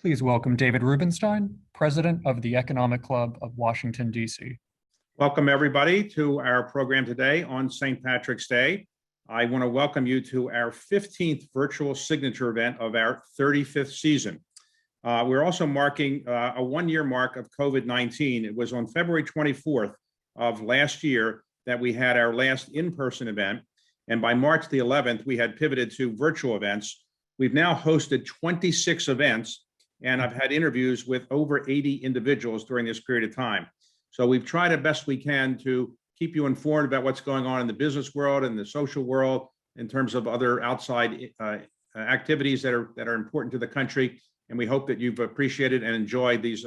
Please welcome David Rubenstein, President of the Economic Club of Washington, D.C. Welcome, everybody, to our program today on St. Patrick's Day. I want to welcome you to our 15th virtual signature event of our 35th season. We're also marking a one-year mark of COVID-19. It was on February 24th of last year that we had our last in-person event. And by March the 11th, we had pivoted to virtual events. We've now hosted 26 events, and I've had interviews with over 80 individuals during this period of time. So we've tried the best we can to keep you informed about what's going on in the business world and the social world in terms of other outside activities that are important to the country. And we hope that you've appreciated and enjoyed these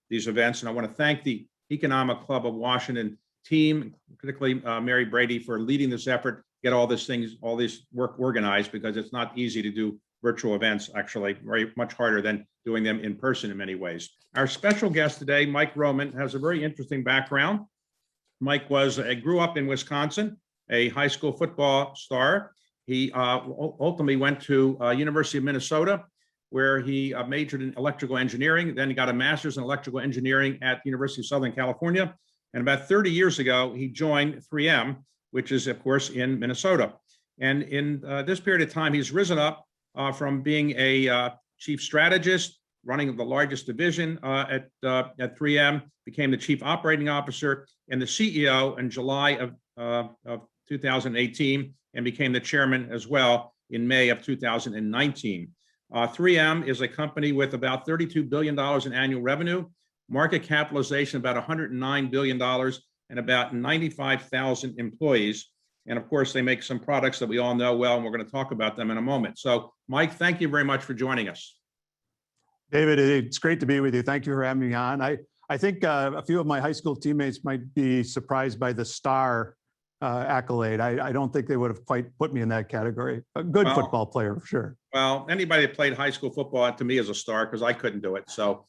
events. And I want to thank the Economic Club of Washington team, particularly Mary Brady, for leading this effort, get all this work organized, because it's not easy to do virtual events, actually very much harder than doing them in person in many ways. Our special guest today, Mike Roman, has a very interesting background. Mike grew up in Wisconsin, a high school football star. He ultimately went to University of Minnesota, where he majored in electrical engineering. Then he got a master's in electrical engineering at the University of Southern California. And about 30 years ago, he joined 3M, which is, of course, in Minnesota. And in this period of time, he's risen up from being a chief strategist, running the largest division at 3M, became the chief operating officer and the CEO in July of 2018, and became the chairman as well in May of 2019. 3M is a company with about $32 billion in annual revenue, market capitalization about $109 billion, and about 95,000 employees. And of course, they make some products that we all know well, and we're going to talk about them in a moment. So, Mike, thank you very much for joining us. David, it's great to be with you. Thank you for having me on. I think a few of my high school teammates might be surprised by the star accolade. I don't think they would have quite put me in that category. A good football player, for sure. Well, anybody that played high school football, to me, is a star, because I couldn't do it. So,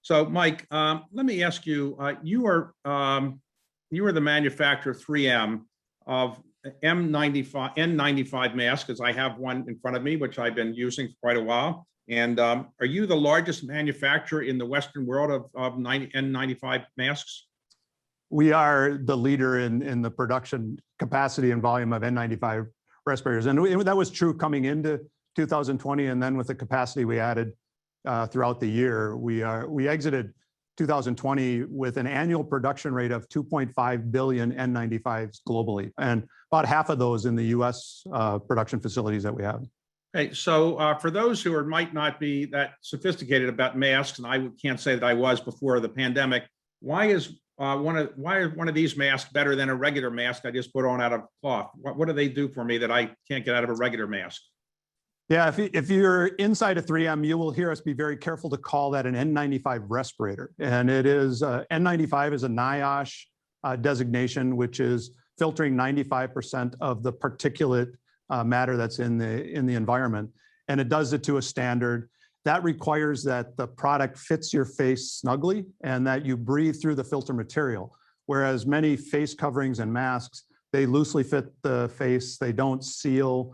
so Mike, let me ask you, you are the manufacturer of 3M of N95 masks, because I have one in front of me, which I've been using for quite a while. And are you the largest manufacturer in the Western world of N95 masks? We are the leader in the production capacity and volume of N95 respirators. And that was true coming into 2020. And then with the capacity we added throughout the year, we exited 2020 with an annual production rate of 2.5 billion N95s globally, and about half of those in the US production facilities that we have. Okay, so for those who might not be that sophisticated about masks, and I can't say that I was before the pandemic, why is one of these masks better than a regular mask I just put on out of cloth? What do they do for me that I can't get out of a regular mask? Yeah, if you're inside a 3M, you will hear us be very careful to call that an N95 respirator. And it is, N95 is a NIOSH designation, which is filtering 95% of the particulate matter that's in the environment. And it does it to a standard that requires that the product fits your face snugly and that you breathe through the filter material. Whereas many face coverings and masks, they loosely fit the face, they don't seal.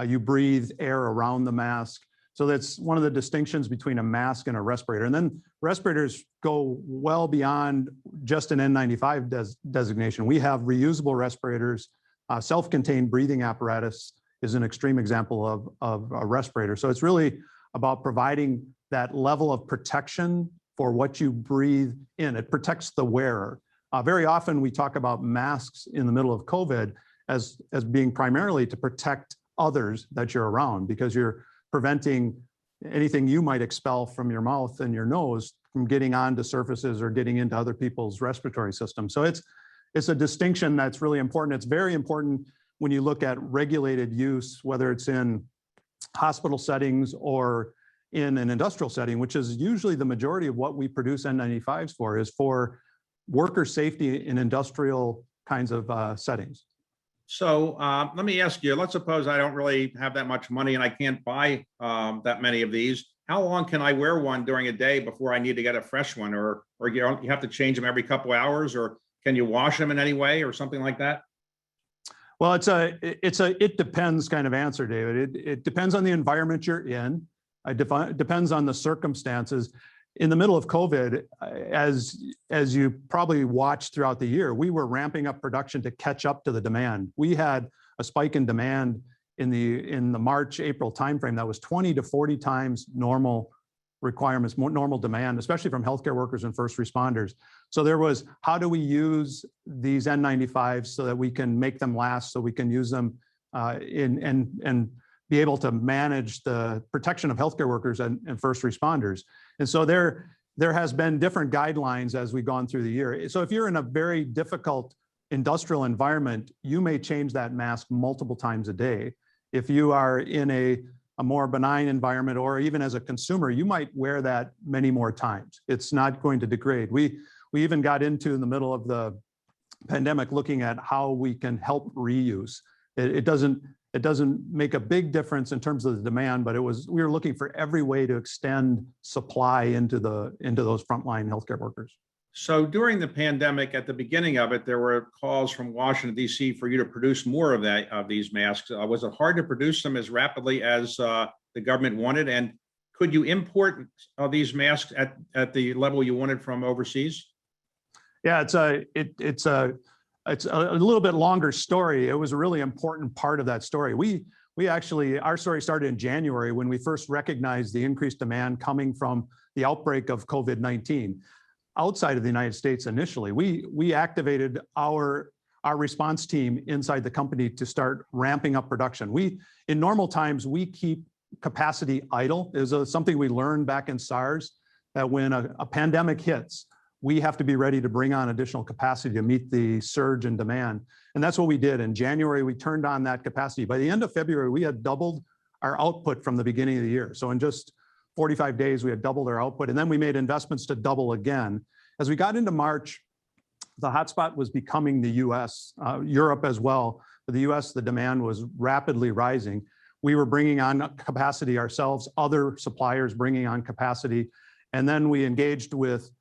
You breathe air around the mask. So that's one of the distinctions between a mask and a respirator. And then respirators go well beyond just an N95 designation. We have reusable respirators. Self-contained breathing apparatus is an extreme example of a respirator. So it's really about providing that level of protection for what you breathe in. It protects the wearer. Very often we talk about masks in the middle of COVID as being primarily to protect others that you're around, because you're preventing anything you might expel from your mouth and your nose from getting onto surfaces or getting into other people's respiratory system. So it's a distinction that's really important. It's very important when you look at regulated use, whether it's in hospital settings or in an industrial setting, which is usually the majority of what we produce N95s for, is for worker safety in industrial kinds of settings. So let me ask you, let's suppose I don't really have that much money and I can't buy that many of these. How long can I wear one during a day before I need to get a fresh one? Or you have to change them every couple of hours, or can you wash them in any way or something like that? Well, it depends kind of answer, David. It depends on the environment you're in. It depends on the circumstances. In the middle of COVID, as you probably watched throughout the year, we were ramping up production to catch up to the demand. We had a spike in demand in the March, April timeframe that was 20 to 40 times normal requirements, more normal demand, especially from healthcare workers and first responders. So there was, how do we use these N95s so that we can make them last, so we can use them and be able to manage the protection of healthcare workers and first responders. And so there has been different guidelines as we've gone through the year. So if you're in a very difficult industrial environment, you may change that mask multiple times a day. If you are in a more benign environment, or even as a consumer, you might wear that many more times. It's not going to degrade. We even got into, in the middle of the pandemic, looking at how we can help reuse. It doesn't make a big difference in terms of the demand, but we were looking for every way to extend supply into those frontline healthcare workers. So during the pandemic, at the beginning of it, there were calls from Washington, D.C. for you to produce more of these masks. Was it hard to produce them as rapidly as the government wanted? And could you import these masks at the level you wanted from overseas? Yeah, it's a little bit longer story. It was a really important part of that story. We actually, our story started in January when we first recognized the increased demand coming from the outbreak of COVID-19. Outside of the United States initially, we activated our response team inside the company to start ramping up production. In normal times, we keep capacity idle. It was something we learned back in SARS, that when a pandemic hits, we have to be ready to bring on additional capacity to meet the surge in demand. And that's what we did. In January, we turned on that capacity. By the end of February, we had doubled our output from the beginning of the year. So in just 45 days, we had doubled our output, and then we made investments to double again. As we got into March, the hotspot was becoming the US, Europe as well. For the US, the demand was rapidly rising. We were bringing on capacity ourselves, other suppliers bringing on capacity. And then we engaged with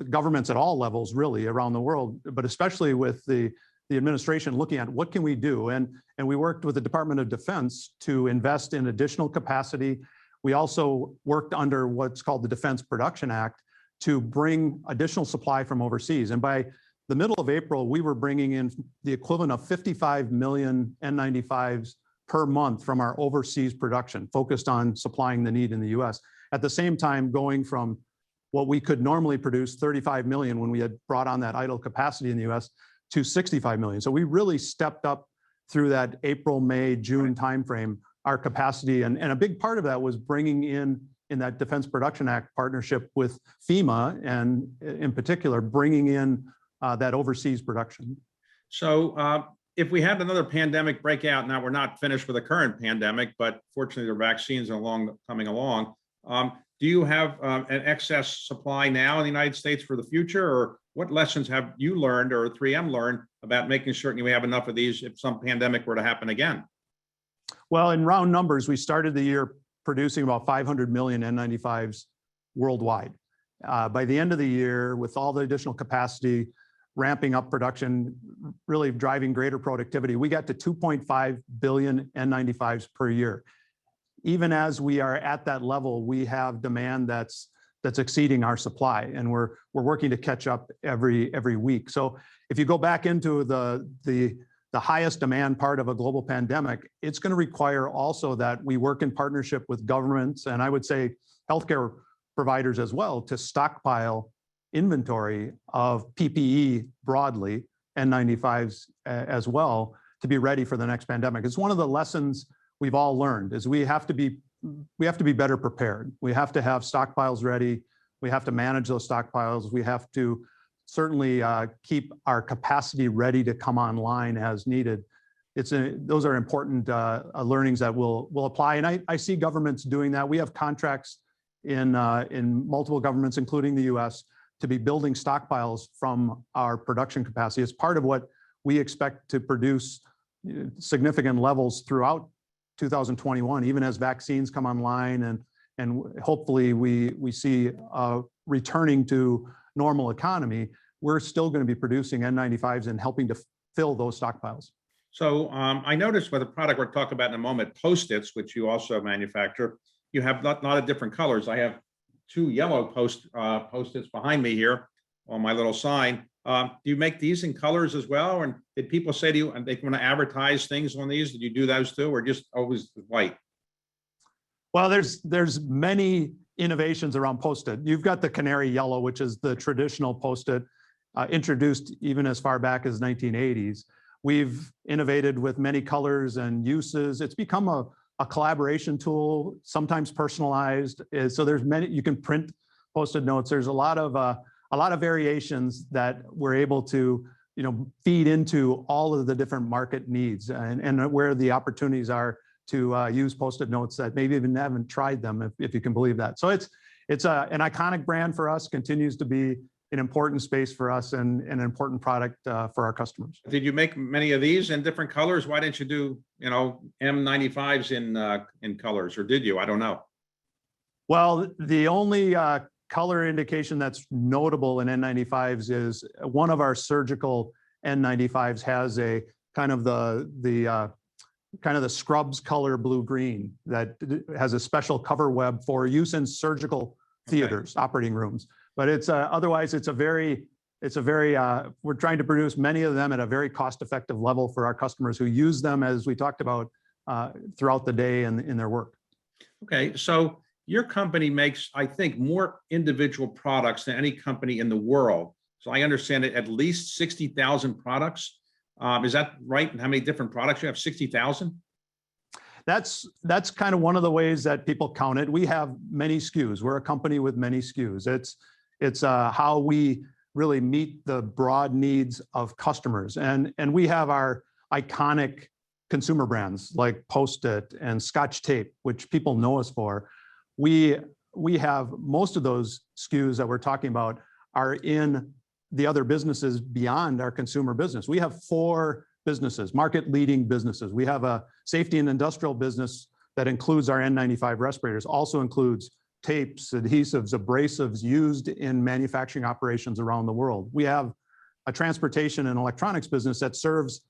governments at all levels, really, around the world, but especially with the administration looking at what can we do. And we worked with the Department of Defense to invest in additional capacity. We also worked under what's called the Defense Production Act to bring additional supply from overseas. And by the middle of April, we were bringing in the equivalent of 55 million N95s per month from our overseas production, focused on supplying the need in the US. At the same time, going from what we could normally produce, 35 million when we had brought on that idle capacity in the US, to 65 million. So we really stepped up through that April, May, June timeframe, our capacity. And a big part of that was bringing in that Defense Production Act partnership with FEMA, and in particular, bringing in that overseas production. So if we had another pandemic breakout, now we're not finished with the current pandemic, but fortunately the vaccines are coming along. Do you have an excess supply now in the United States for the future, or what lessons have you learned, or 3M learned, about making certain we have enough of these if some pandemic were to happen again? Well, in round numbers, we started the year producing about 500 million N95s worldwide. By the end of the year, with all the additional capacity, ramping up production, really driving greater productivity, we got to 2.5 billion N95s per year. Even as we are at that level, we have demand that's exceeding our supply, and we're working to catch up every week. So if you go back into the highest demand part of a global pandemic, it's going to require also that we work in partnership with governments, and I would say healthcare providers as well, to stockpile inventory of PPE broadly, N95s as well, to be ready for the next pandemic. It's one of the lessons we've all learned, is we have to be better prepared. We have to have stockpiles ready. We have to manage those stockpiles. We have to certainly keep our capacity ready to come online as needed. Those are important learnings that will apply. And I see governments doing that. We have contracts in multiple governments, including the US, to be building stockpiles from our production capacity. It's part of what we expect to produce significant levels throughout 2021, even as vaccines come online, and hopefully we see returning to normal economy. We're still going to be producing N95s and helping to fill those stockpiles. So I noticed with the product we'll talk about in a moment, Post-its, which you also manufacture, you have a lot of different colors. I have two yellow Post-its behind me here on my little sign. Do you make these in colors as well? And did people say to you, and they want to advertise things on these? Did you do those too, or just always white? Well, there's many innovations around Post-it. You've got the canary yellow, which is the traditional Post-it, introduced even as far back as 1980s. We've innovated with many colors and uses. It's become a collaboration tool, sometimes personalized. So there's many, you can print Post-it notes. There's a lot of variations that we're able to, feed into all of the different market needs and where the opportunities are to use Post-it notes that maybe even haven't tried them, if you can believe that. So it's an iconic brand for us, continues to be an important space for us and an important product for our customers. Did you make many of these in different colors? Why didn't you do, M95s in colors, or did you? I don't know. Well, the only color indication that's notable in N95s is one of our surgical N95s has a kind of the scrubs color blue-green that has a special cover web for use in surgical theaters, operating rooms. But it's otherwise it's a very we're trying to produce many of them at a very cost-effective level for our customers who use them, as we talked about, throughout the day and in their work. Okay, so your company makes, I think, more individual products than any company in the world. So I understand it, at least 60,000 products. Is that right? And how many different products you have? 60,000? That's kind of one of the ways that people count it. We have many SKUs. We're a company with many SKUs. It's how we really meet the broad needs of customers. And we have our iconic consumer brands like Post-it and Scotch tape, which people know us for. We have most of those SKUs that we're talking about are in the other businesses beyond our consumer business. We have 4 businesses, market leading businesses. We have a safety and industrial business that includes our N95 respirators, also includes tapes, adhesives, abrasives used in manufacturing operations around the world. We have a transportation and electronics business that serves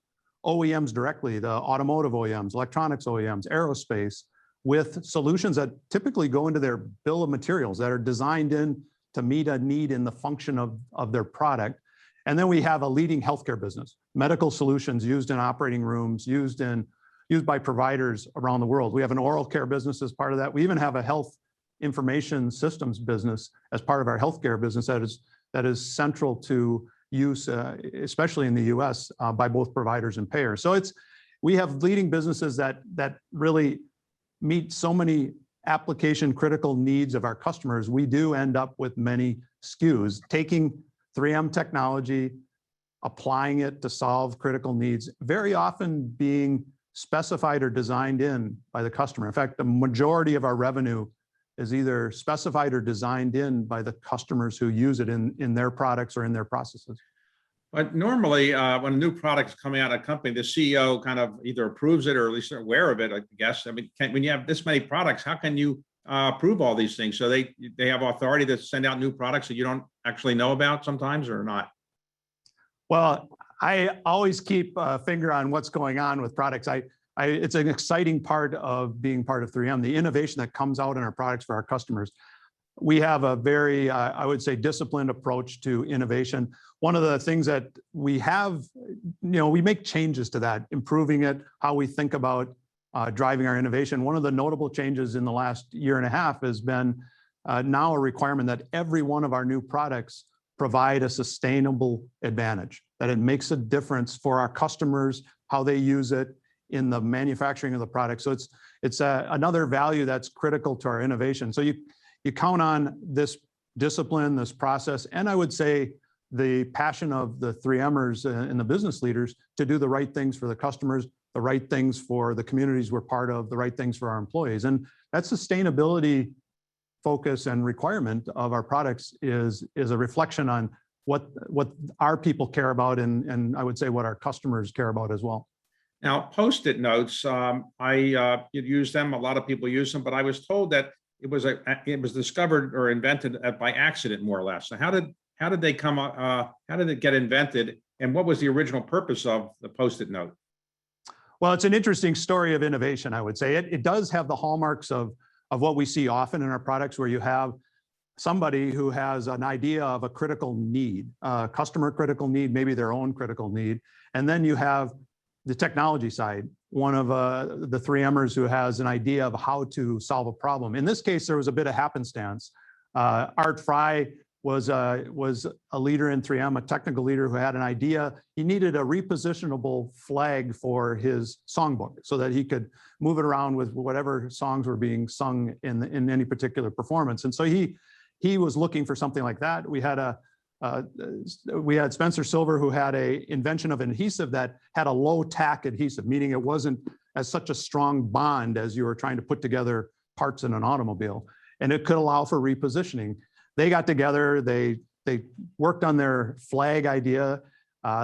OEMs directly, the automotive OEMs, electronics OEMs, aerospace, with solutions that typically go into their bill of materials that are designed in to meet a need in the function of their product. And then we have a leading healthcare business, medical solutions used in operating rooms, used by providers around the world. We have an oral care business as part of that. We even have a health information systems business as part of our healthcare business that is central to use, especially in the US, by both providers and payers. So we have leading businesses that really meet so many application critical needs of our customers. We do end up with many SKUs, taking 3M technology, applying it to solve critical needs, very often being specified or designed in by the customer. In fact, the majority of our revenue is either specified or designed in by the customers who use it in their products or in their processes. But normally, when a new product is coming out of a company, the CEO kind of either approves it or at least they're aware of it, I guess. I mean, when you have this many products, how can you approve all these things? So they have authority to send out new products that you don't actually know about sometimes, or not? Well, I always keep a finger on what's going on with products. It's an exciting part of being part of 3M, the innovation that comes out in our products for our customers. We have a very, I would say, disciplined approach to innovation. One of the things that we have, we make changes to that, improving it, how we think about driving our innovation. One of the notable changes in the last year and a half has been now a requirement that every one of our new products provide a sustainable advantage, that it makes a difference for our customers, how they use it in the manufacturing of the product. So it's another value that's critical to our innovation. So you count on this discipline, this process, and I would say the passion of the 3Mers and the business leaders to do the right things for the customers, the right things for the communities we're part of, the right things for our employees. And that sustainability focus and requirement of our products is a reflection on what our people care about, and I would say what our customers care about as well. Now, Post-it notes, I use them. A lot of people use them, but I was told that it was discovered or invented by accident, more or less. So how did they come? How did it get invented? And what was the original purpose of the Post-it note? Well, it's an interesting story of innovation, I would say. It does have the hallmarks of of what we see often in our products, where you have somebody who has an idea of a critical need, customer critical need, maybe their own critical need. And then you have the technology side, one of the 3Mers who has an idea of how to solve a problem. In this case, there was a bit of happenstance. Art Fry was a leader in 3M, a technical leader who had an idea. He needed a repositionable flag for his songbook so that he could move it around with whatever songs were being sung in any particular performance. And so he was looking for something like that. We had Spencer Silver, who had an invention of an adhesive that had a low tack adhesive, meaning it wasn't as such a strong bond as you were trying to put together parts in an automobile, and it could allow for repositioning. They got together, they worked on their flag idea.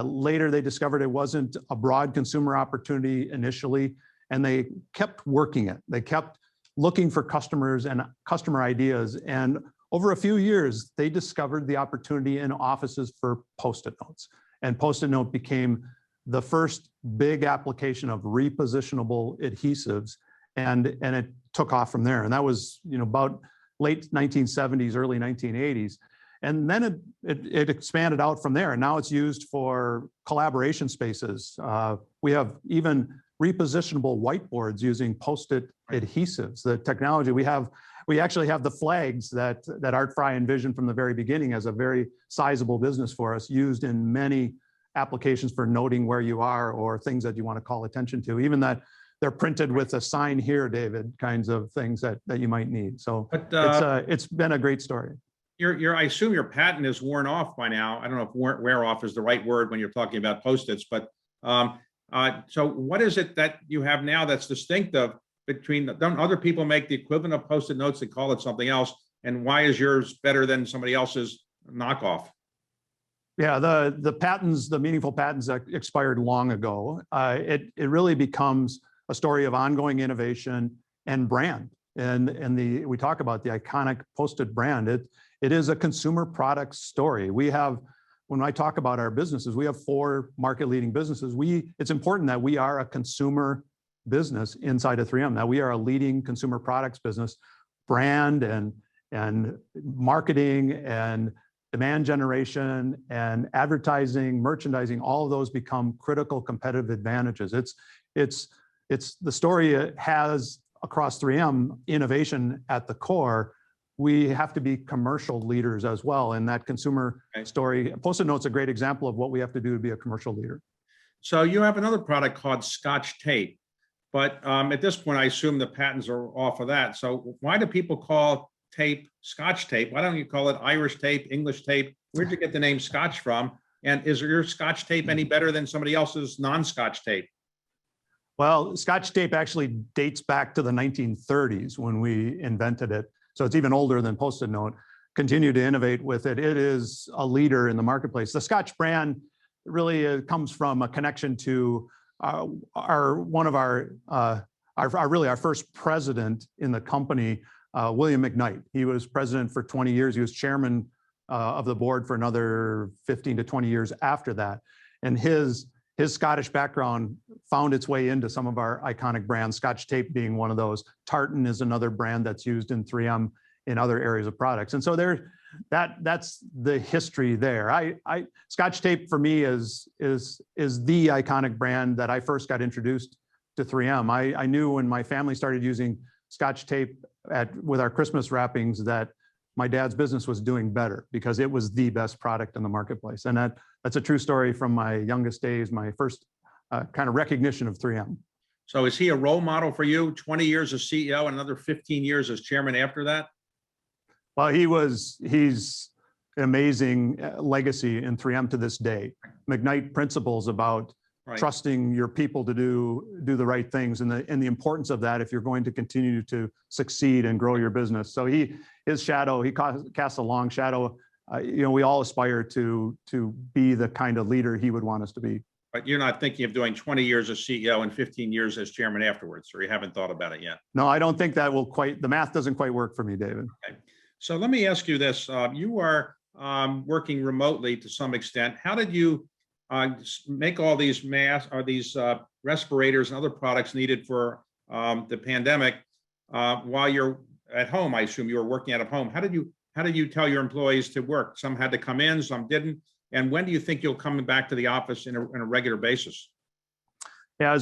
Later, they discovered it wasn't a broad consumer opportunity initially, and they kept working it. They kept looking for customers and customer ideas. And over a few years, they discovered the opportunity in offices for Post-it notes. And Post-it note became the first big application of repositionable adhesives. And it took off from there. And that was, about late 1970s, early 1980s. And then it expanded out from there. And now it's used for collaboration spaces. We have even repositionable whiteboards using Post-it adhesives. The technology we actually have the flags that Art Fry envisioned from the very beginning as a very sizable business for us, used in many applications for noting where you are or things that you want to call attention to, even that they're printed with a sign here, David, kinds of things that you might need. So it's been a great story. I assume your patent is worn off by now. I don't know if wear off is the right word when you're talking about Post-its, but so what is it that you have now that's distinctive between, don't other people make the equivalent of Post-it notes and call it something else? And why is yours better than somebody else's knockoff? Yeah, the patents, the meaningful patents that expired long ago. It really becomes a story of ongoing innovation and brand. And we talk about the iconic Post-it brand. It is a consumer product story. When I talk about our businesses, we have 4 market-leading businesses. It's important that we are a consumer business inside of 3M, that we are a leading consumer products business. Brand and marketing and demand generation and advertising, merchandising, all of those become critical competitive advantages. It's the story has across 3M innovation at the core. We have to be commercial leaders as well in that consumer story. Post-it note's a great example of what we have to do to be a commercial leader. So you have another product called Scotch tape, but at this point, I assume the patents are off of that. So why do people call tape Scotch tape? Why don't you call it Irish tape, English tape? Where'd you get the name Scotch from? And is your Scotch tape any better than somebody else's non-Scotch tape? Well, Scotch tape actually dates back to the 1930s when we invented it. So it's even older than Post-it note. Continue to innovate with it. It is a leader in the marketplace. The Scotch brand really comes from a connection to our first president in the company, William McKnight. He was president for 20 years. He was chairman of the board for another 15 to 20 years after that. And his Scottish background found its way into some of our iconic brands, Scotch tape being one of those. Tartan is another brand that's used in 3M in other areas of products. And so that's the history there. Scotch tape for me is the iconic brand that I first got introduced to 3M. I knew when my family started using Scotch tape with our Christmas wrappings that my dad's business was doing better because it was the best product in the marketplace. And that's a true story from my youngest days, my first kind of recognition of 3M. So is he a role model for you? 20 years as CEO and another 15 years as chairman after that? Well, he's an amazing legacy in 3M to this day. McKnight principles about trusting your people to do the right things and the importance of that if you're going to continue to succeed and grow your business. So he casts a long shadow. We all aspire to be the kind of leader he would want us to be. But you're not thinking of doing 20 years as CEO and 15 years as chairman afterwards, or you haven't thought about it yet? No, I don't think that will the math doesn't quite work for me, David. Okay. So let me ask you this. You are working remotely to some extent. How did you make all these respirators and other products needed for the pandemic while you're at home. I assume you were working out of home. How did you tell your employees to work? Some had to come in, some didn't. And when do you think you'll come back to the office in a regular basis? Yeah,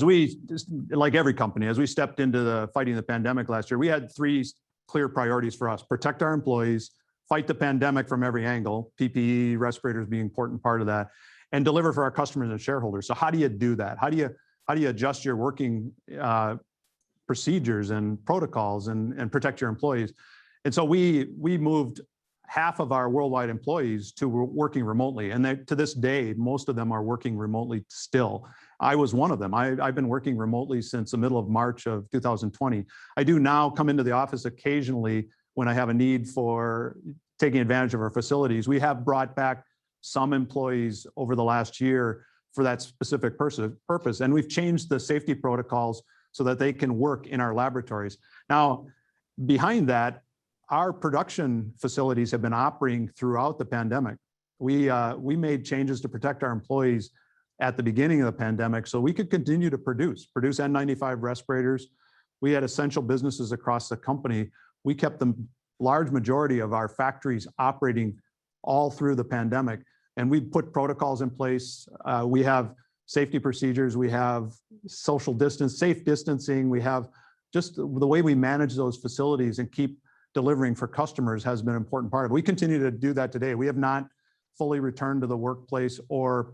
like every company, as we stepped into fighting the pandemic last year, we had three clear priorities for us: protect our employees, fight the pandemic from every angle, PPE, respirators being an important part of that, and deliver for our customers and shareholders. So how do you do that? How do you adjust your working procedures and protocols and protect your employees? And so we moved half of our worldwide employees to working remotely. And to this day, most of them are working remotely still. I was one of them. I've been working remotely since the middle of March of 2020. I do now come into the office occasionally when I have a need for taking advantage of our facilities. We have brought back some employees over the last year for that specific purpose. And we've changed the safety protocols so that they can work in our laboratories. Now, behind that, our production facilities have been operating throughout the pandemic. We made changes to protect our employees at the beginning of the pandemic so we could continue to produce N95 respirators. We had essential businesses across the company. We kept the large majority of our factories operating all through the pandemic. And we put protocols in place. We have safety procedures. We have safe distancing. We have just the way we manage those facilities and keep delivering for customers has been an important part of it. We continue to do that today. We have not fully returned to the workplace or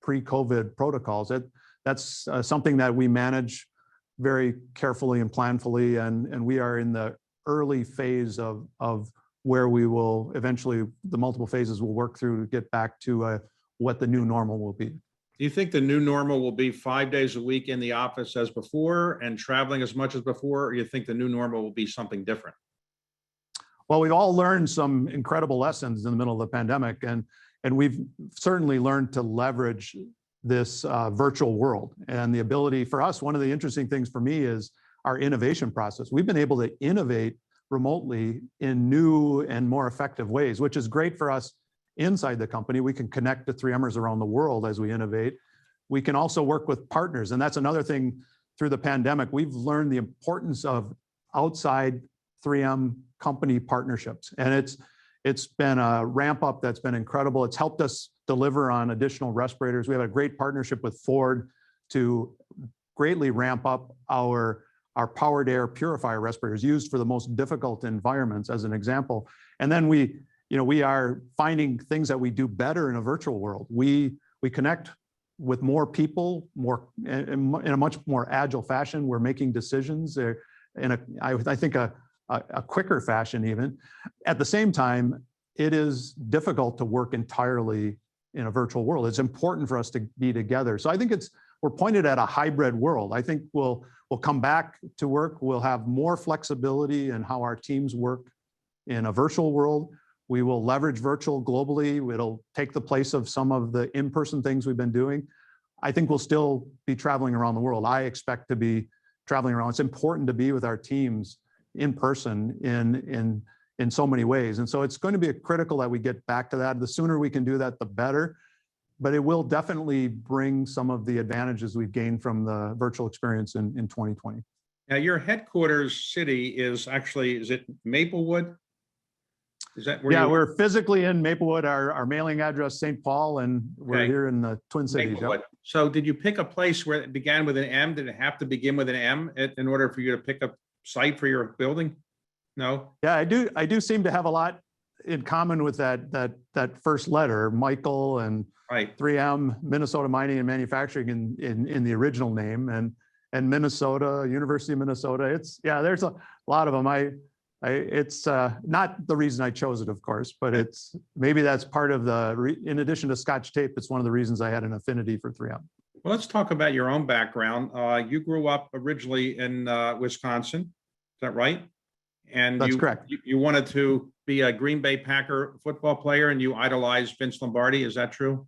pre-COVID protocols. That's something that we manage very carefully and planfully, and we are in the early phase of where we will eventually, the multiple phases we'll work through to get back to what the new normal will be. Do you think the new normal will be 5 days a week in the office as before and traveling as much as before, or you think the new normal will be something different? Well, we've all learned some incredible lessons in the middle of the pandemic, and we've certainly learned to leverage this virtual world. And the ability for us, one of the interesting things for me is our innovation process. We've been able to innovate remotely in new and more effective ways, which is great for us inside the company. We can connect to 3Mers around the world as we innovate. We can also work with partners. And that's another thing through the pandemic. We've learned the importance of outside 3M company partnerships. And it's been a ramp up that's been incredible. It's helped us deliver on additional respirators. We have a great partnership with Ford to greatly ramp up our powered air purifier respirators used for the most difficult environments, as an example. And then we are finding things that we do better in a virtual world. We connect with more people, in a much more agile fashion. We're making decisions I think a quicker fashion even. At the same time, it is difficult to work entirely in a virtual world. It's important for us to be together. So I think we're pointed at a hybrid world. I think we'll come back to work. We'll have more flexibility in how our teams work in a virtual world. We will leverage virtual globally. It'll take the place of some of the in-person things we've been doing. I think we'll still be traveling around the world. I expect to be traveling around. It's important to be with our teams in person in so many ways. And so it's going to be critical that we get back to that. The sooner we can do that, the better. But it will definitely bring some of the advantages we've gained from the virtual experience in 2020. Now, your headquarters city is it Maplewood? Is that where we're physically in Maplewood, our mailing address, St. Paul, and we're here in the Twin Cities. Maplewood. Yep. So did you pick a place where it began with an M? Did it have to begin with an M in order for you to pick a site for your building? No? Yeah, I do seem to have a lot in common with that first letter, Michael, and right. 3M, Minnesota Mining and Manufacturing in the original name, and Minnesota, University of Minnesota. There's a lot of them. It's not the reason I chose it, of course, but maybe that's part of in addition to Scotch tape, it's one of the reasons I had an affinity for 3M. Well, let's talk about your own background. You grew up originally in Wisconsin, is that right? And that's correct. You wanted to be a Green Bay Packer football player and you idolized Vince Lombardi, is that true?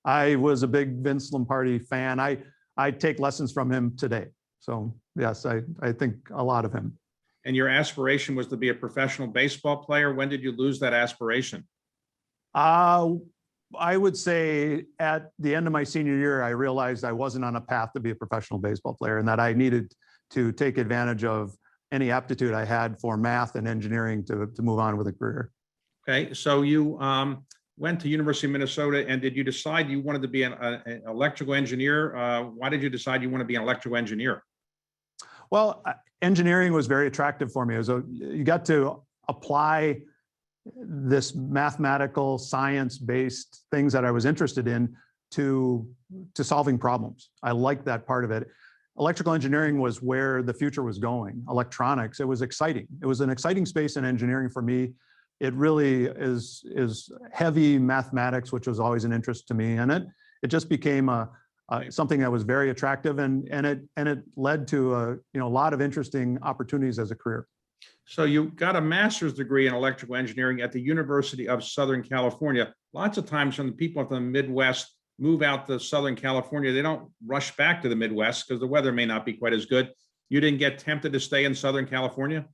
I was a big Vince Lombardi fan. I take lessons from him today. So yes, I think a lot of him. And your aspiration was to be a professional baseball player. When did you lose that aspiration? I would say at the end of my senior year, I realized I wasn't on a path to be a professional baseball player and that I needed to take advantage of any aptitude I had for math and engineering to move on with a career. Okay, so you went to University of Minnesota, and did you decide you wanted to be an electrical engineer? Why did you decide you want to be an electrical engineer? Well, engineering was very attractive for me. You got to apply this mathematical, science-based things that I was interested in to solving problems. I liked that part of it. Electrical engineering was where the future was going. Electronics, it was exciting. It was an exciting space in engineering for me. It really is heavy mathematics, which was always an interest to me, and it just became something that was very attractive, and it led to a lot of interesting opportunities as a career. So you got a master's degree in electrical engineering at the University of Southern California. Lots of times when the people from the Midwest move out to Southern California, they don't rush back to the Midwest because the weather may not be quite as good. You didn't get tempted to stay in Southern California?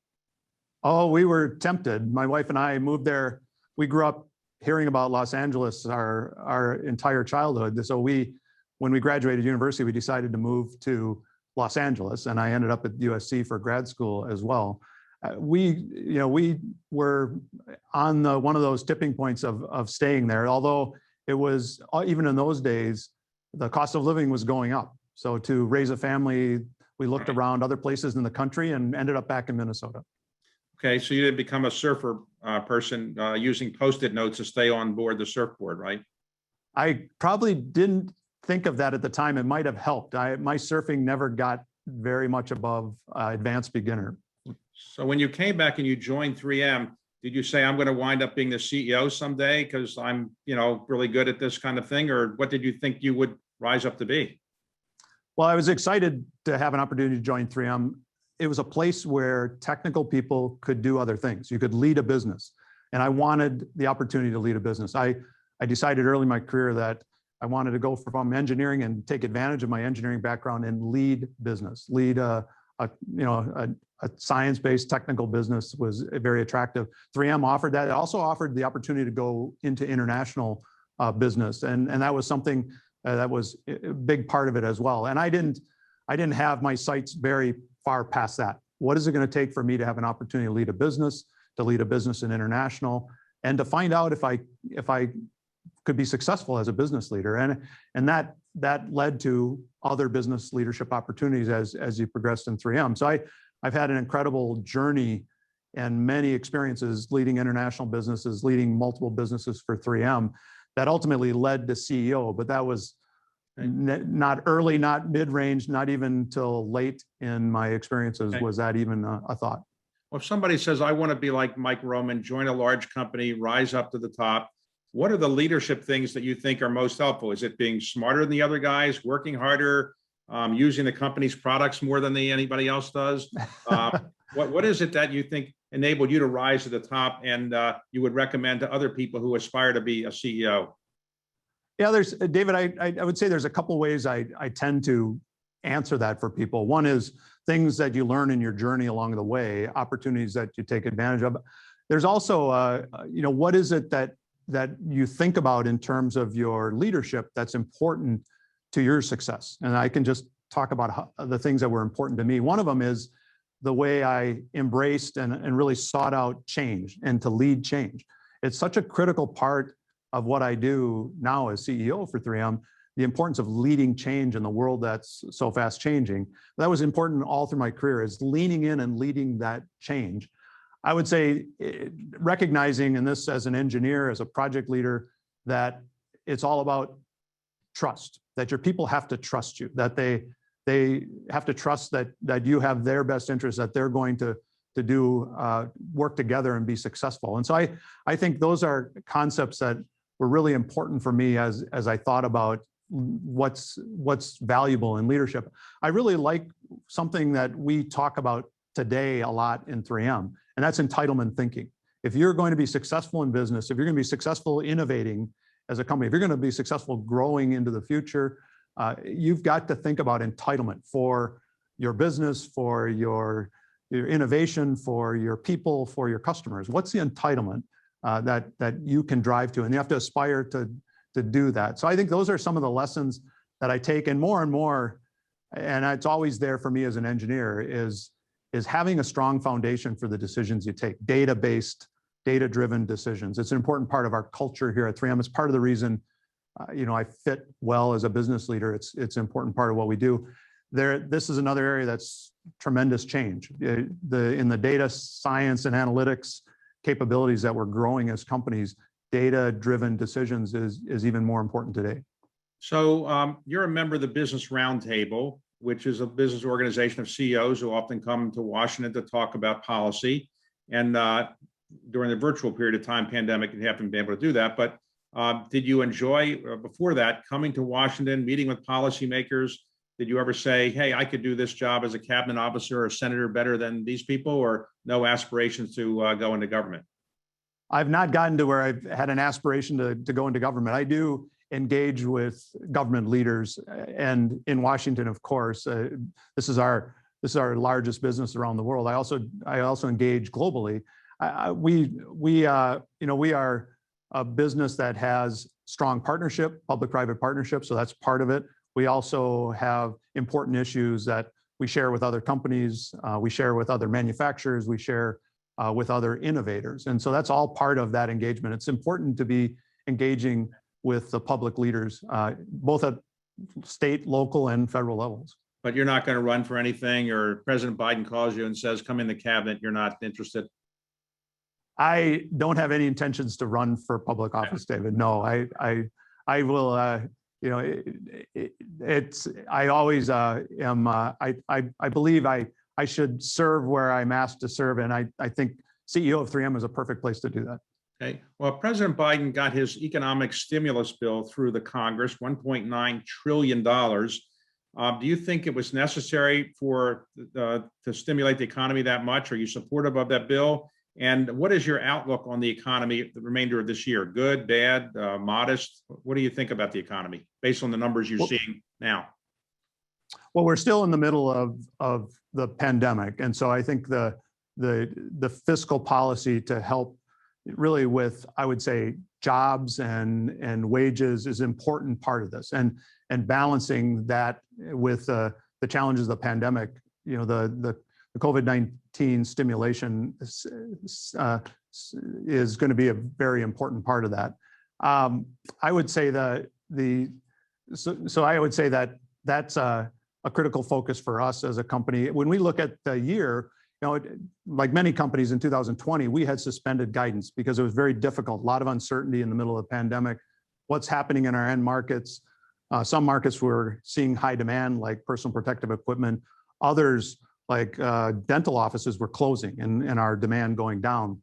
Oh, we were tempted. My wife and I moved there. We grew up hearing about Los Angeles our entire childhood. So when we graduated university, we decided to move to Los Angeles, and I ended up at USC for grad school as well. We were on one of those tipping points of staying there, although it was, even in those days, the cost of living was going up. So to raise a family, we looked around other places in the country and ended up back in Minnesota. Okay, so you didn't become a surfer person using Post-it notes to stay on board the surfboard, right? I probably didn't think of that at the time. It might have helped. My surfing never got very much above advanced beginner. So when you came back and you joined 3M, did you say, I'm going to wind up being the CEO someday because I'm, really good at this kind of thing? Or what did you think you would rise up to be? Well, I was excited to have an opportunity to join 3M. It was a place where technical people could do other things. You could lead a business. And I wanted the opportunity to lead a business. I decided early in my career that I wanted to go from engineering and take advantage of my engineering background and lead business, lead a science-based technical business was very attractive. 3M offered that. It also offered the opportunity to go into international business. And that was something that was a big part of it as well. And I didn't have my sights very far past that. What is it going to take for me to have an opportunity to lead a business in international, and to find out if I could be successful as a business leader? And that led to other business leadership opportunities as you progressed in 3M. So I've had an incredible journey and many experiences leading international businesses, leading multiple businesses for 3M that ultimately led to CEO, but that was not early, not mid-range, not even till late in my experiences was that even a thought. Well, if somebody says, I want to be like Mike Roman, join a large company, rise up to the top, what are the leadership things that you think are most helpful? Is it being smarter than the other guys, working harder, using the company's products more than anybody else does? What is it that you think enabled you to rise to the top and you would recommend to other people who aspire to be a CEO? Yeah, David, I would say there's a couple ways I tend to answer that for people. One is things that you learn in your journey along the way, opportunities that you take advantage of. There's also, what is it that you think about in terms of your leadership that's important to your success? And I can just talk about the things that were important to me. One of them is the way I embraced and really sought out change and to lead change. It's such a critical part of what I do now as CEO for 3M, the importance of leading change in the world that's so fast changing. That was important all through my career, is leaning in and leading that change. I would say recognizing in this as an engineer, as a project leader, that it's all about trust, that your people have to trust you, that they have to trust that you have their best interests, that they're going to do work together and be successful. And so I think those are concepts that were really important for me as I thought about what's valuable in leadership. I really like something that we talk about today a lot in 3M, and that's entitlement thinking. If you're going to be successful in business, if you're going to be successful innovating as a company, if you're going to be successful growing into the future, you've got to think about entitlement for your business, for your innovation, for your people, for your customers. What's the entitlement that you can drive to? And you have to aspire to do that. So I think those are some of the lessons that I take, and more, and it's always there for me as an engineer, is is having a strong foundation for the decisions you take, data-based, data-driven decisions. It's an important part of our culture here at 3M. It's part of the reason I fit well as a business leader. It's an important part of what we do. This is another area that's tremendous change. In the data science and analytics capabilities that we're growing as companies, data-driven decisions is even more important today. So you're a member of the Business Roundtable, which is a business organization of CEOs who often come to Washington to talk about policy. And during the virtual period of time, pandemic, you haven't been able to do that. But did you enjoy, before that, coming to Washington, meeting with policymakers? Did you ever say, hey, I could do this job as a cabinet officer or senator better than these people, or no aspirations to go into government? I've not gotten to where I've had an aspiration to go into government. I do engage with government leaders, and in Washington, of course. This is our largest business around the world. I also engage globally. We are a business that has strong partnership, public-private partnership, so that's part of it. We also have important issues that we share with other companies, we share with other manufacturers, we share with other innovators. And so that's all part of that engagement. It's important to be engaging with the public leaders, both at state, local, and federal levels. But you're not going to run for anything, or President Biden calls you and says, come in the cabinet, you're not interested? I don't have any intentions to run for public office, David. No, I will, I always am, I believe I should serve where I'm asked to serve. And I think CEO of 3M is a perfect place to do that. Okay. Well, President Biden got his economic stimulus bill through the Congress, $1.9 trillion. Do you think it was necessary to stimulate the economy that much? Are you supportive of that bill? And what is your outlook on the economy the remainder of this year? Good, bad, modest? What do you think about the economy based on the numbers you're seeing now? Well, we're still in the middle of the pandemic. And so I think the fiscal policy to help really with, I would say, jobs and wages is an important part of this. And balancing that with the challenges of the pandemic, the COVID-19 stimulation is going to be a very important part of that. I would say that I would say that that's a critical focus for us as a company. When we look at the year, like many companies in 2020, we had suspended guidance because it was very difficult, a lot of uncertainty in the middle of the pandemic. What's happening in our end markets? Some markets were seeing high demand, like personal protective equipment. Others, like dental offices, were closing and our demand going down.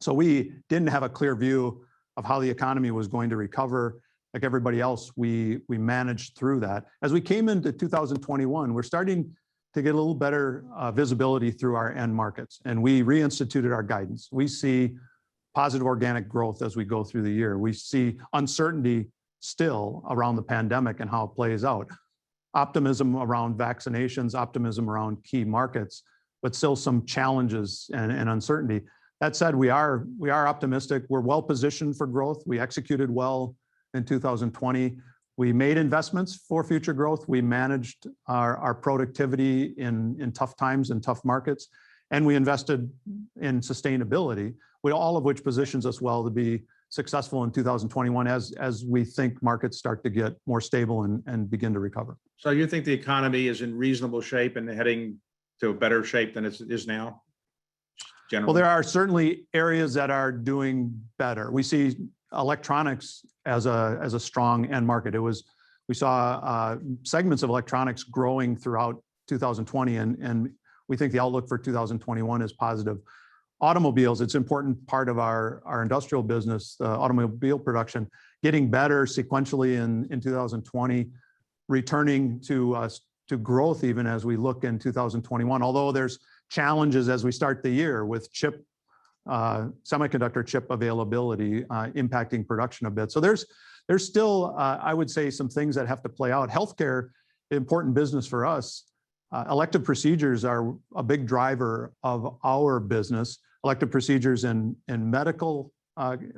So we didn't have a clear view of how the economy was going to recover. Like everybody else, we managed through that. As we came into 2021, we're starting to get a little better visibility through our end markets, and we reinstituted our guidance. We see positive organic growth as we go through the year. We see uncertainty still around the pandemic and how it plays out. Optimism around vaccinations, optimism around key markets, but still some challenges and uncertainty. That said, we are optimistic. We're well positioned for growth. We executed well in 2020. We made investments for future growth. We managed our productivity in tough times and tough markets, and we invested in sustainability, all of which positions us well to be successful in 2021 as we think markets start to get more stable and begin to recover. So you think the economy is in reasonable shape and heading to a better shape than it is now? Generally? Well, there are certainly areas that are doing better. We see electronics as a strong end market. We saw segments of electronics growing throughout 2020, and we think the outlook for 2021 is positive. Automobiles, it's an important part of our industrial business, automobile production, getting better sequentially in 2020, returning to growth even as we look in 2021, although there's challenges as we start the year with semiconductor chip availability impacting production a bit. So there's still, I would say, some things that have to play out. Healthcare, important business for us. Elective procedures are a big driver of our business. Elective procedures in medical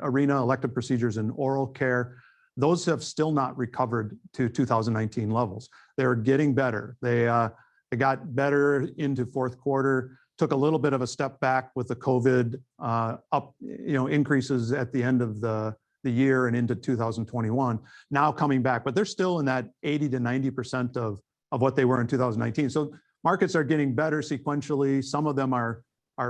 arena, elective procedures in oral care, those have still not recovered to 2019 levels. They're getting better. They got better into fourth quarter. took a little bit of a step back with the COVID increases at the end of the year and into 2021, now coming back, but they're still in that 80 to 90% of what they were in 2019. So markets are getting better sequentially. Some of them are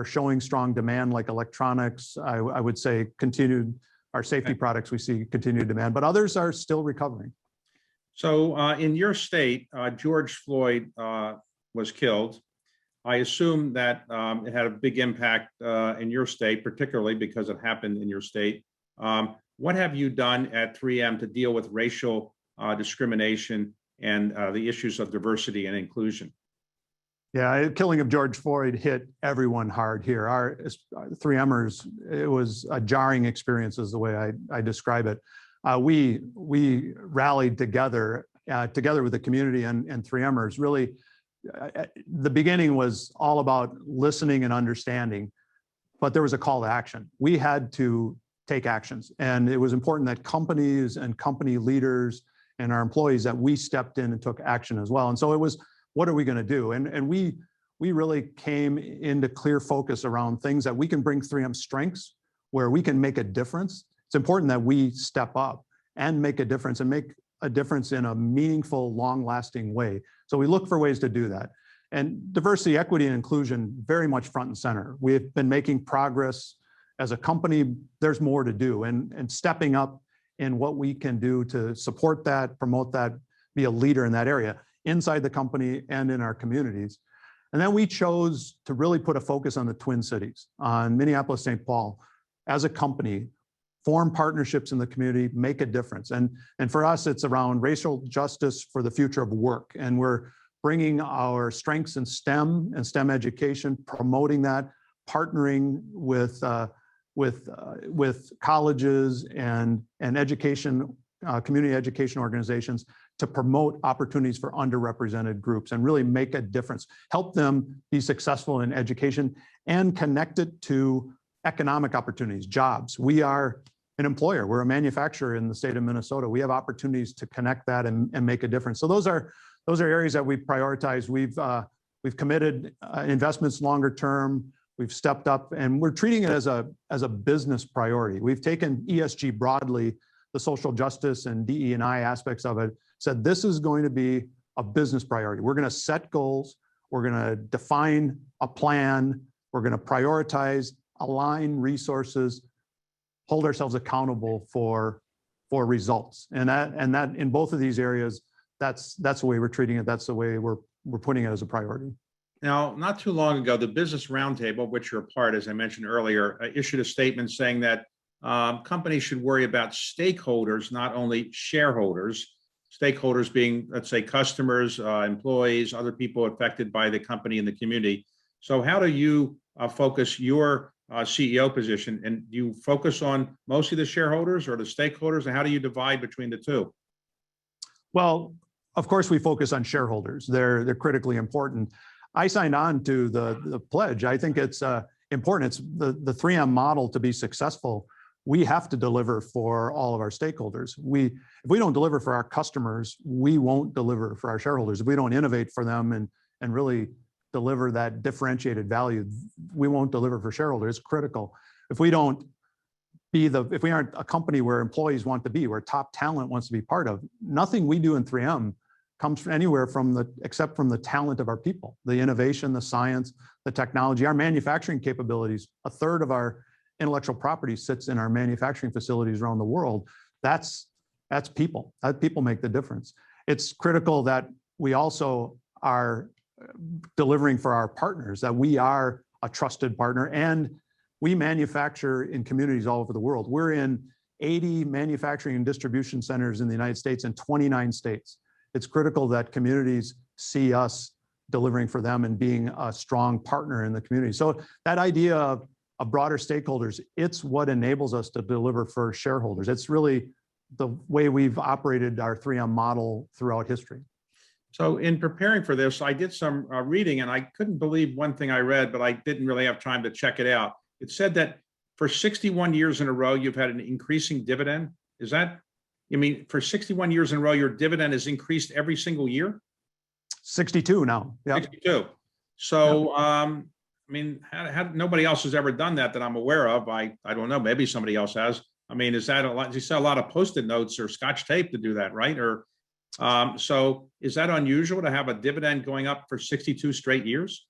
showing strong demand, like electronics. I would say continued, our safety products, we see continued demand, but others are still recovering. So in your state, George Floyd was killed. I assume that it had a big impact in your state, particularly because it happened in your state. What have you done at 3M to deal with racial discrimination and the issues of diversity and inclusion? Yeah, killing of George Floyd hit everyone hard here. Our 3Mers, it was a jarring experience is the way I describe it. We rallied together with the community and 3Mers. Really, the beginning was all about listening and understanding, but there was a call to action. We had to take actions, and it was important that companies and company leaders and our employees, that we stepped in and took action as well. And so it was, what are we going to do? And we really came into clear focus around things that we can bring 3M strengths, where we can make a difference. It's important that we step up and make a difference, and make a difference in a meaningful, long-lasting way. So we look for ways to do that. And diversity, equity, and inclusion, very much front and center. We've been making progress as a company. There's more to do, and stepping up in what we can do to support that, promote that, be a leader in that area, inside the company and in our communities. And then we chose to really put a focus on the Twin Cities, on Minneapolis, St. Paul, as a company, form partnerships in the community, make a difference. And for us, it's around racial justice for the future of work. And we're bringing our strengths in STEM and STEM education, promoting that, partnering with colleges and education, community education organizations to promote opportunities for underrepresented groups and really make a difference, help them be successful in education and connect it to economic opportunities, jobs. We are an employer, we're a manufacturer in the state of Minnesota. We have opportunities to connect that and make a difference. So those are areas that we've prioritized. We've committed investments longer term. We've stepped up, and we're treating it as a business priority. We've taken ESG broadly, the social justice and DE&I aspects of it, said this is going to be a business priority. We're going to set goals. We're going to define a plan. We're going to prioritize, align resources, hold ourselves accountable for results. And that in both of these areas, that's the way we're treating it. That's the way we're putting it as a priority. Now, not too long ago, the Business Roundtable, which you're a part, as I mentioned earlier, issued a statement saying that companies should worry about stakeholders, not only shareholders. Stakeholders being, let's say, customers, employees, other people affected by the company and the community. So how do you focus your CEO position? And do you focus on mostly the shareholders or the stakeholders? And how do you divide between the two? Well, of course, we focus on shareholders. They're critically important. I signed on to the pledge. I think it's important. It's the 3M model to be successful. We have to deliver for all of our stakeholders. If we don't deliver for our customers, we won't deliver for our shareholders. If we don't innovate for them and really deliver that differentiated value, we won't deliver for shareholders. It's critical. If we aren't a company where employees want to be, where top talent wants to be part of, nothing we do in 3M comes from anywhere except from the talent of our people, the innovation, the science, the technology, our manufacturing capabilities. A third of our intellectual property sits in our manufacturing facilities around the world. That's people. People make the difference. It's critical that we also are delivering for our partners, that we are a trusted partner, and we manufacture in communities all over the world. We're in 80 manufacturing and distribution centers in the United States and 29 states. It's critical that communities see us delivering for them and being a strong partner in the community. So that idea of broader stakeholders, it's what enables us to deliver for shareholders. It's really the way we've operated our 3M model throughout history. So in preparing for this, I did some reading, and I couldn't believe one thing I read, but I didn't really have time to check it out. It said that for 61 years in a row, you've had an increasing dividend. Is that, you mean for 61 years in a row, your dividend has increased every single year? 62 now. Yeah. 62. So I mean, nobody else has ever done that I'm aware of. I don't know. Maybe somebody else has. I mean, is that a lot? You sell a lot of Post-it notes or Scotch tape to do that, right? Or so is that unusual to have a dividend going up for 62 straight years?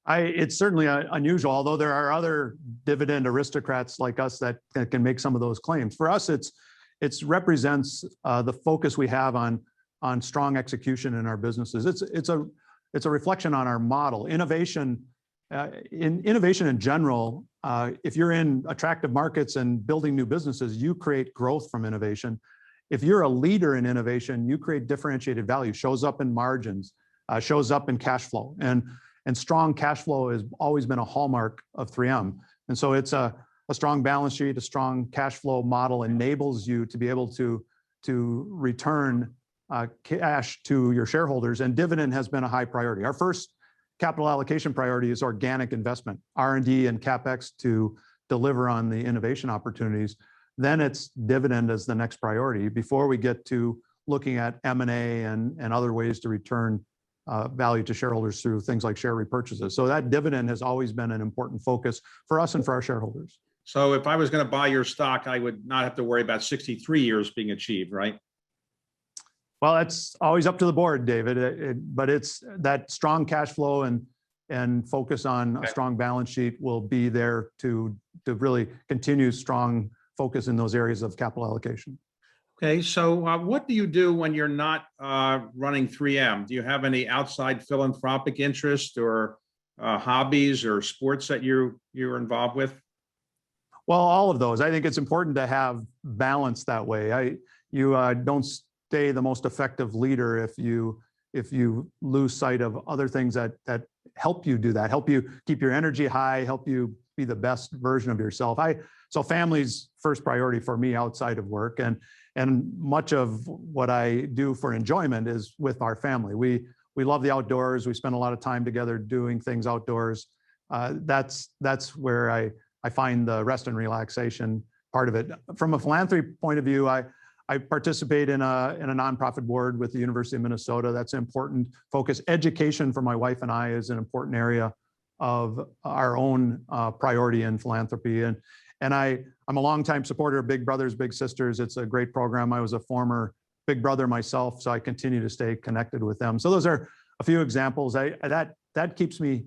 It's certainly unusual, although there are other dividend aristocrats like us that can make some of those claims. For us, it represents the focus we have on strong execution in our businesses. It's a reflection on our model. Innovation in general, if you're in attractive markets and building new businesses, you create growth from innovation. If you're a leader in innovation, you create differentiated value, shows up in margins, shows up in cash flow. And strong cash flow has always been a hallmark of 3M. And so it's a strong balance sheet, a strong cash flow model enables you to be able to return cash to your shareholders, and dividend has been a high priority. Our first capital allocation priority is organic investment, R&D and CapEx to deliver on the innovation opportunities. Then it's dividend as the next priority before we get to looking at M&A and other ways to return value to shareholders through things like share repurchases. So that dividend has always been an important focus for us and for our shareholders. So if I was going to buy your stock, I would not have to worry about 63 years being achieved, right? Well, that's always up to the board, David. But it's that strong cash flow and focus on a strong balance sheet will be there to really continue strong focus in those areas of capital allocation. Okay, so what do you do when you're not running 3M? Do you have any outside philanthropic interest or hobbies or sports that you're involved with? Well, all of those. I think it's important to have balance that way. You don't stay the most effective leader if you lose sight of other things that help you do that, help you keep your energy high, help you be the best version of yourself. So family's first priority for me outside of work, and much of what I do for enjoyment is with our family. We love the outdoors. We spend a lot of time together doing things outdoors. That's where I find the rest and relaxation part of it. From a philanthropy point of view, I participate in a nonprofit board with the University of Minnesota. That's an important focus. Education for my wife and I is an important area of our own priority in philanthropy. And I'm a longtime supporter of Big Brothers Big Sisters. It's a great program. I was a former Big Brother myself, so I continue to stay connected with them. So those are a few examples. That keeps me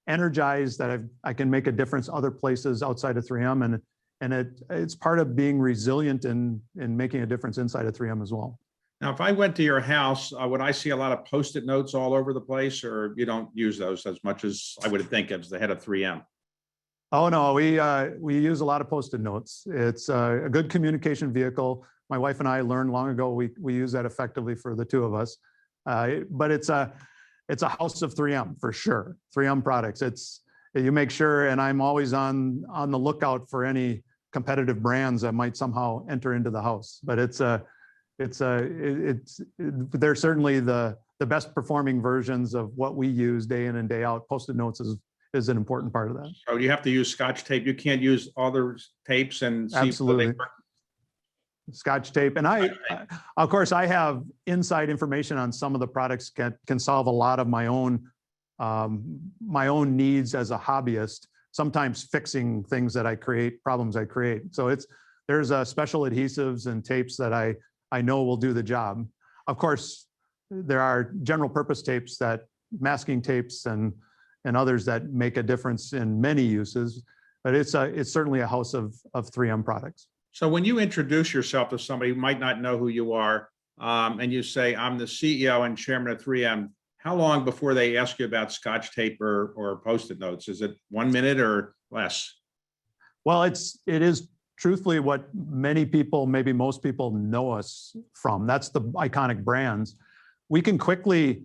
energized that I can make a difference other places outside of 3M, and it's part of being resilient and making a difference inside of 3M as well. Now, if I went to your house, would I see a lot of Post-it notes all over the place, or you don't use those as much as I would think as the head of 3M? Oh no, we use a lot of Post-it notes. It's a good communication vehicle. My wife and I learned long ago we use that effectively for the two of us. But it's a house of 3M for sure. 3M products. You make sure, and I'm always on the lookout for any competitive brands that might somehow enter into the house. But they're certainly the best performing versions of what we use day in and day out. Post-it notes is an important part of that. So you have to use Scotch tape. You can't use other tapes and see. Absolutely. Scotch tape. And of course, I have inside information on some of the products can solve a lot of my own needs as a hobbyist, sometimes fixing things that I create, problems I create. So there's special adhesives and tapes that I know will do the job. Of course, there are general purpose tapes, masking tapes and others that make a difference in many uses, but it's certainly a house of 3M products. So when you introduce yourself to somebody who might not know who you are, and you say, I'm the CEO and chairman of 3M, how long before they ask you about Scotch tape or Post-it notes? Is it 1 minute or less? Well, it is truthfully what many people, maybe most people know us from. That's the iconic brands. We can quickly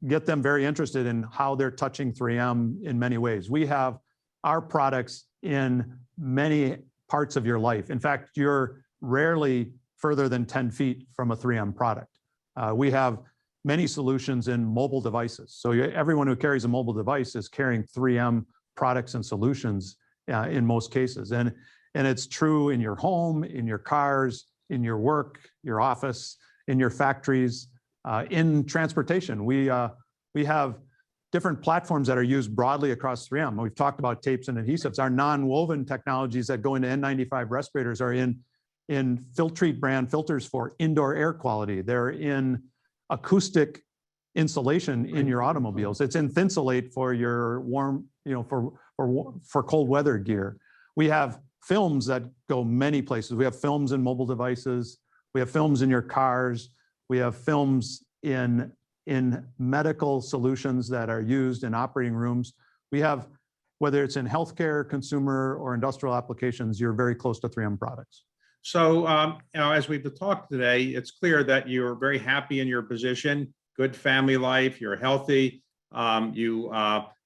get them very interested in how they're touching 3M in many ways. We have our products in many parts of your life. In fact, you're rarely further than 10 feet from a 3M product. We have many solutions in mobile devices. So everyone who carries a mobile device is carrying 3M products and solutions in most cases. And it's true in your home, in your cars, in your work, your office, in your factories, in transportation. We have different platforms that are used broadly across 3M. We've talked about tapes and adhesives. Our non-woven technologies that go into N95 respirators are in Filtrete brand filters for indoor air quality. They're in acoustic insulation in your automobiles. It's in Thinsulate for your warm, for cold weather gear. We have films that go many places. We have films in mobile devices. We have films in your cars. We have films in medical solutions that are used in operating rooms. We have, whether it's in healthcare, consumer, or industrial applications, you're very close to 3M products. So, as we've talked today, it's clear that you're very happy in your position, good family life, you're healthy, you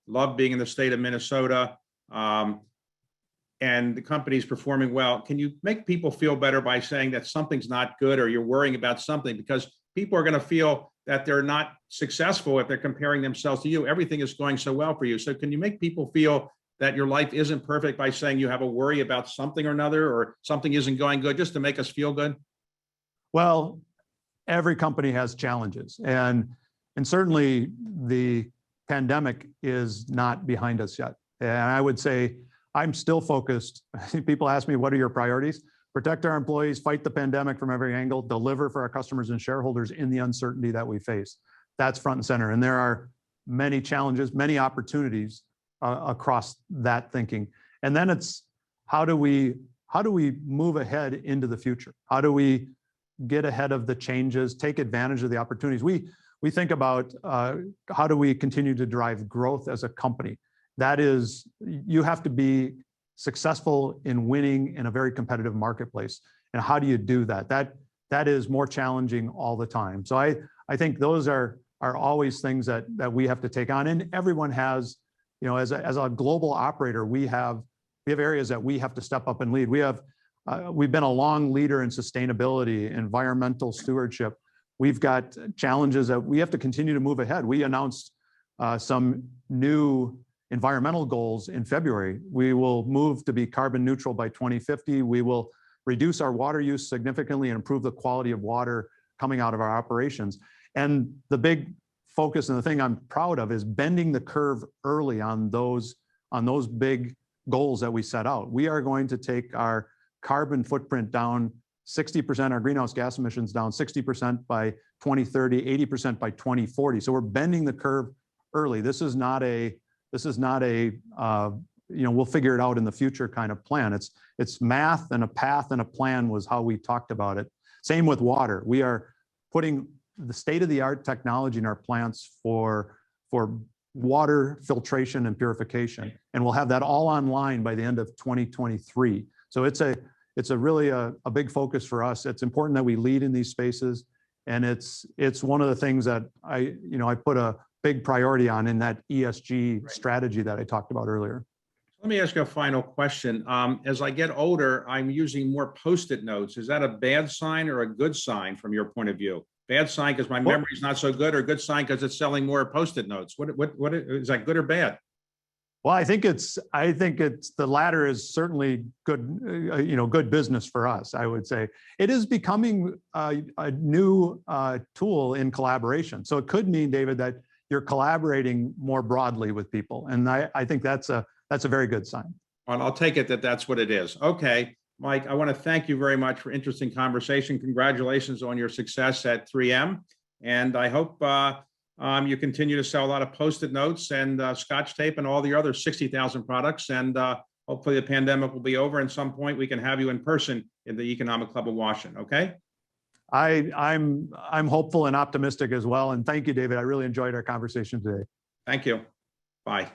love being in the state of Minnesota, and the company's performing well. Can you make people feel better by saying that something's not good or you're worrying about something? Because people are going to feel that they're not successful if they're comparing themselves to you. Everything is going so well for you. So can you make people feel that your life isn't perfect by saying you have a worry about something or another, or something isn't going good, just to make us feel good? Well, every company has challenges, and certainly the pandemic is not behind us yet. And I would say I'm still focused. People ask me, what are your priorities? Protect our employees, fight the pandemic from every angle, deliver for our customers and shareholders in the uncertainty that we face. That's front and center. And there are many challenges, many opportunities across that thinking. And then it's how do we move ahead into the future? How do we get ahead of the changes, take advantage of the opportunities? We think about how do we continue to drive growth as a company? That is, you have to be successful in winning in a very competitive marketplace. And how do you do that? That is more challenging all the time. So I think those are always things that we have to take on. And everyone has, as a global operator, we have areas that we have to step up and lead. We've been a long leader in sustainability, environmental stewardship. We've got challenges that we have to continue to move ahead. We announced some new environmental goals in February. We will move to be carbon neutral by 2050. We will reduce our water use significantly and improve the quality of water coming out of our operations. And the big focus and the thing I'm proud of is bending the curve early on those big goals that we set out. We are going to take our carbon footprint down 60%, our greenhouse gas emissions down 60% by 2030, 80% by 2040. So we're bending the curve early. This is not a we'll figure it out in the future kind of plan. It's math and a path and a plan was how we talked about it. Same with water. We are putting the state-of-the-art technology in our plants for water filtration and purification, and we'll have that all online by the end of 2023. So it's really a big focus for us. It's important that we lead in these spaces, and it's one of the things that I put a big priority on in that ESG strategy that I talked about earlier. Let me ask you a final question. As I get older, I'm using more Post-it notes. Is that a bad sign or a good sign from your point of view? Bad sign because my memory is not so good, or good sign because it's selling more Post-it notes? What is that, good or bad? Well, I think it's the latter is certainly good, good business for us. I would say it is becoming a new tool in collaboration. So it could mean, David, that you're collaborating more broadly with people, and I think that's a very good sign. Well, I'll take it that that's what it is. Okay, Mike, I want to thank you very much for interesting conversation. Congratulations on your success at 3M, and I hope you continue to sell a lot of Post-it notes and Scotch tape and all the other 60,000 products. And hopefully the pandemic will be over. And some point we can have you in person in the Economic Club of Washington. Okay. I'm hopeful and optimistic as well. And thank you, David. I really enjoyed our conversation today. Thank you. Bye.